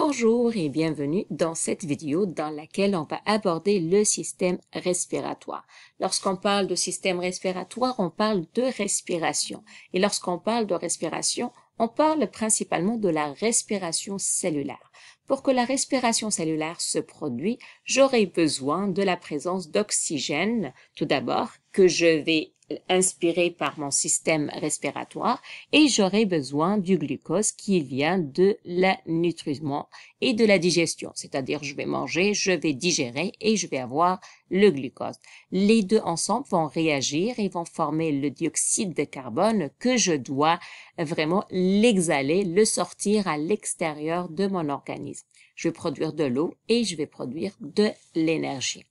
Bonjour et bienvenue dans cette vidéo dans laquelle on va aborder le système respiratoire. Lorsqu'on parle de système respiratoire, on parle de respiration. Et lorsqu'on parle de respiration, on parle principalement de la respiration cellulaire. Pour que la respiration cellulaire se produise, j'aurai besoin de la présence d'oxygène, tout d'abord, que je vais inspirer par mon système respiratoire, et j'aurai besoin du glucose qui vient de la nutrition et de la digestion, c'est-à-dire je vais manger, je vais digérer et je vais avoir le glucose. Les deux ensemble vont réagir et vont former le dioxyde de carbone que je dois vraiment l'exhaler, le sortir à l'extérieur de mon organisme. Je vais produire de l'eau et je vais produire de l'énergie.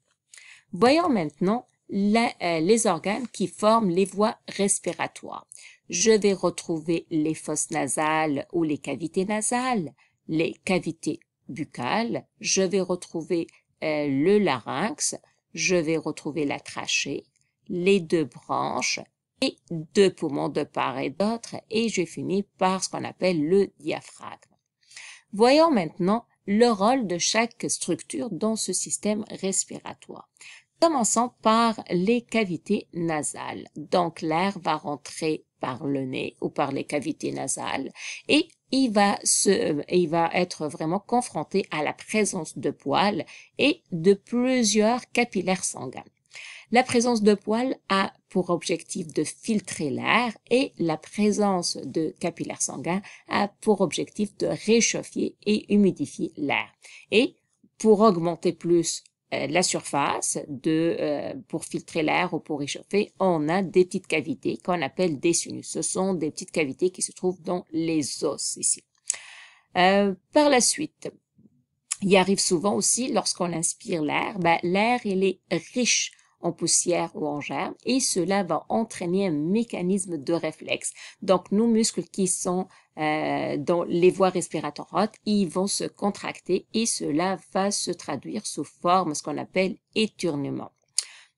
Voyons maintenant les organes qui forment les voies respiratoires. Je vais retrouver les fosses nasales ou les cavités nasales, les cavités buccales, je vais retrouver le larynx, je vais retrouver la trachée, les deux branches et deux poumons de part et d'autre, et je finis par ce qu'on appelle le diaphragme. Voyons maintenant le rôle de chaque structure dans ce système respiratoire. Commençons par les cavités nasales. Donc, l'air va rentrer par le nez ou par les cavités nasales et il va être vraiment confronté à la présence de poils et de plusieurs capillaires sanguins. La présence de poils a pour objectif de filtrer l'air et la présence de capillaires sanguins a pour objectif de réchauffer et humidifier l'air. Et pour augmenter plus la surface pour filtrer l'air ou pour réchauffer, on a des petites cavités qu'on appelle des sinus. Ce sont des petites cavités qui se trouvent dans les os ici. Par la suite, il arrive souvent aussi lorsqu'on inspire l'air, l'air il est riche en poussière ou en germes et cela va entraîner un mécanisme de réflexe. Donc, nos muscles qui sont dans les voies respiratoires hautes, ils vont se contracter et cela va se traduire sous forme ce qu'on appelle éternuement.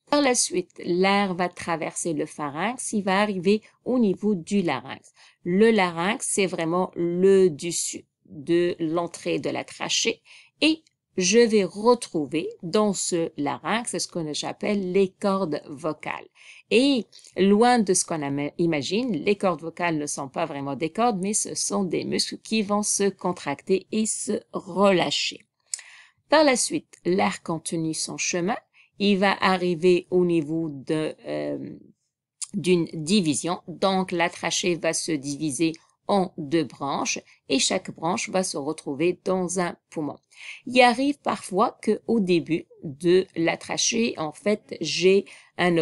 Par la suite, l'air va traverser le pharynx, il va arriver au niveau du larynx. Le larynx, c'est vraiment le dessus de l'entrée de la trachée et je vais retrouver dans ce larynx ce qu'on appelle les cordes vocales. Et loin de ce qu'on imagine, les cordes vocales ne sont pas vraiment des cordes, mais ce sont des muscles qui vont se contracter et se relâcher. Par la suite, l'air continue son chemin. Il va arriver au niveau d'une division. Donc, la trachée va se diviser en deux branches et chaque branche va se retrouver dans un poumon. Il arrive parfois qu'au début de la trachée, en fait, j'ai une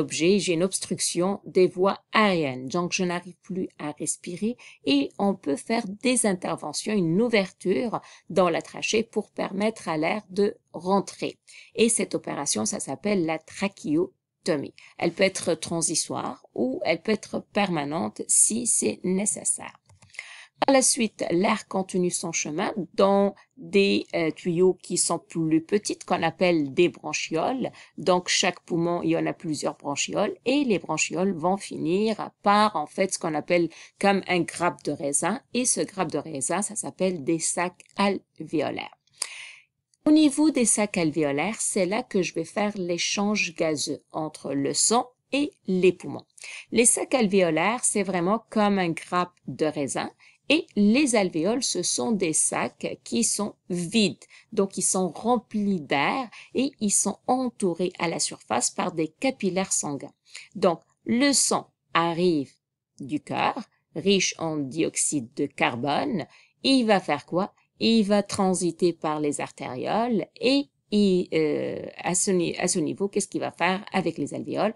obstruction des voies aériennes. Donc, je n'arrive plus à respirer et on peut faire des interventions, une ouverture dans la trachée pour permettre à l'air de rentrer. Et cette opération, ça s'appelle la trachéotomie. Elle peut être transitoire ou elle peut être permanente si c'est nécessaire. Par la suite, l'air continue son chemin dans des tuyaux qui sont plus petites, qu'on appelle des branchioles. Donc, chaque poumon, il y en a plusieurs branchioles et les branchioles vont finir par, en fait, ce qu'on appelle comme un grappe de raisin. Et ce grappe de raisin, ça s'appelle des sacs alvéolaires. Au niveau des sacs alvéolaires, c'est là que je vais faire l'échange gazeux entre le sang et les poumons. Les sacs alvéolaires, c'est vraiment comme un grappe de raisin. Et les alvéoles, ce sont des sacs qui sont vides, donc ils sont remplis d'air et ils sont entourés à la surface par des capillaires sanguins. Donc, le sang arrive du cœur, riche en dioxyde de carbone, et il va faire quoi? Il va transiter par les artérioles et à ce niveau, qu'est-ce qu'il va faire avec les alvéoles?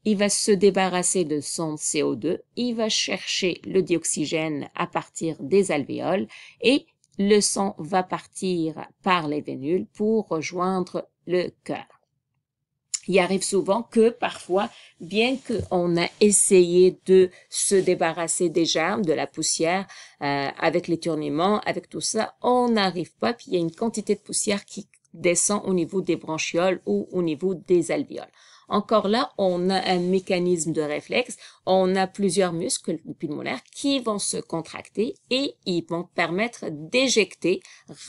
Il va se débarrasser de son CO2, il va chercher le dioxygène à partir des alvéoles et le sang va partir par les vénules pour rejoindre le cœur. Il arrive souvent que parfois, bien qu'on a essayé de se débarrasser des germes, de la poussière, avec l'éternuement, avec tout ça, on n'arrive pas, puis il y a une quantité de poussière qui descend au niveau des branchioles ou au niveau des alvéoles. Encore là, on a un mécanisme de réflexe. On a plusieurs muscles pulmonaires qui vont se contracter et ils vont permettre d'éjecter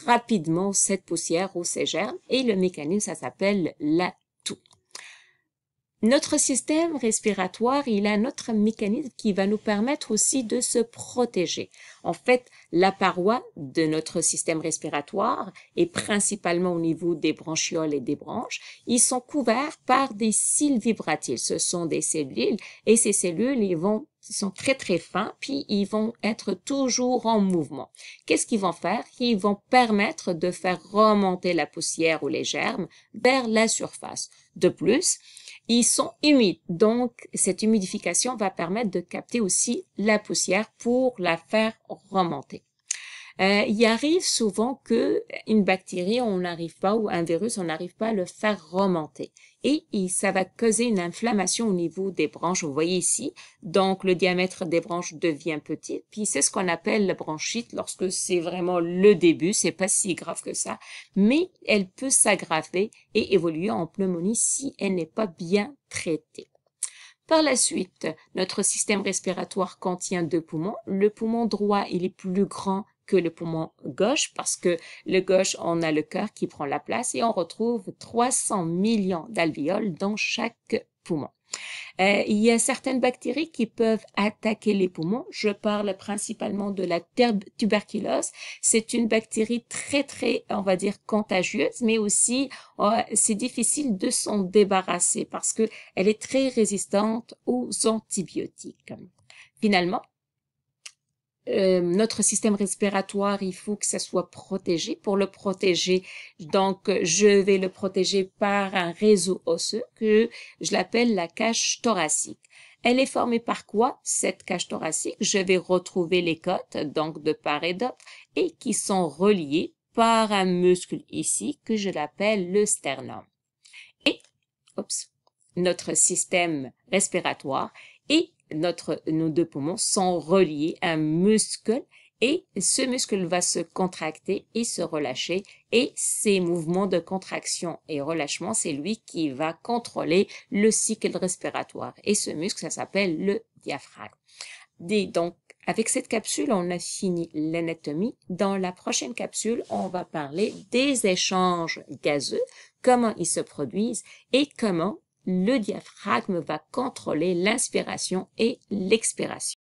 rapidement cette poussière ou ces germes. Et le mécanisme, ça s'appelle la toux. Notre système respiratoire, il a un autre mécanisme qui va nous permettre aussi de se protéger. En fait, la paroi de notre système respiratoire, et principalement au niveau des bronchioles et des bronches, ils sont couverts par des cils vibratiles. Ce sont des cellules, et ces cellules, ils sont très très fins, puis ils vont être toujours en mouvement. Qu'est-ce qu'ils vont faire? Ils vont permettre de faire remonter la poussière ou les germes vers la surface. De plus, ils sont humides, donc cette humidification va permettre de capter aussi la poussière pour la faire remonter. Il arrive souvent que une bactérie, on n'arrive pas, ou un virus, on n'arrive pas à le faire remonter. Et ça va causer une inflammation au niveau des branches. Vous voyez ici, donc le diamètre des branches devient petit. Puis c'est ce qu'on appelle la bronchite lorsque c'est vraiment le début. C'est pas si grave que ça, mais elle peut s'aggraver et évoluer en pneumonie si elle n'est pas bien traitée. Par la suite, notre système respiratoire contient deux poumons. Le poumon droit, il est plus grand que le poumon gauche parce que le gauche, on a le cœur qui prend la place et on retrouve 300 millions d'alvéoles dans chaque poumon. Il y a certaines bactéries qui peuvent attaquer les poumons. Je parle principalement de la tuberculose. C'est une bactérie très, on va dire, contagieuse, mais aussi c'est difficile de s'en débarrasser parce que elle est très résistante aux antibiotiques. Finalement, notre système respiratoire, il faut que ça soit protégé. Pour le protéger, donc, je vais le protéger par un réseau osseux que je l'appelle la cage thoracique. Elle est formée par quoi, cette cage thoracique? Je vais retrouver les côtes, donc de part et d'autre, et qui sont reliées par un muscle ici que je l'appelle le sternum. Et, notre système respiratoire et nos deux poumons sont reliés à un muscle et ce muscle va se contracter et se relâcher et ces mouvements de contraction et relâchement, c'est lui qui va contrôler le cycle respiratoire et ce muscle, ça s'appelle le diaphragme. Donc, avec cette capsule, on a fini l'anatomie. Dans la prochaine capsule, on va parler des échanges gazeux, comment ils se produisent et comment le diaphragme va contrôler l'inspiration et l'expiration.